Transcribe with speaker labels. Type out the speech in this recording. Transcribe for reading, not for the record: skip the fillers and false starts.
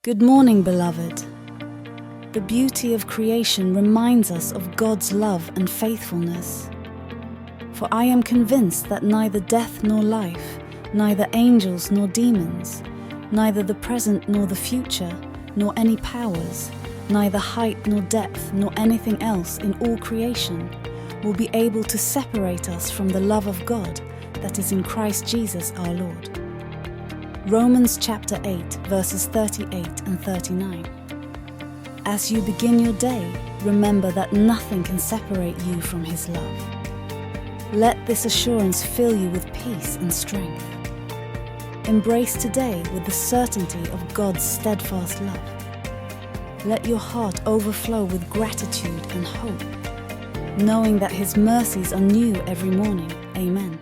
Speaker 1: Good morning, beloved. The beauty of creation reminds us of God's love and faithfulness. For I am convinced that neither death nor life, neither angels nor demons, neither the present nor the future, nor any powers, neither height nor depth nor anything else in all creation will be able to separate us from the love of God that is in Christ Jesus our Lord. Romans chapter 8, verses 38 and 39. As you begin your day, remember that nothing can separate you from His love. Let this assurance fill you with peace and strength. Embrace today with the certainty of God's steadfast love. Let your heart overflow with gratitude and hope, knowing that His mercies are new every morning. Amen.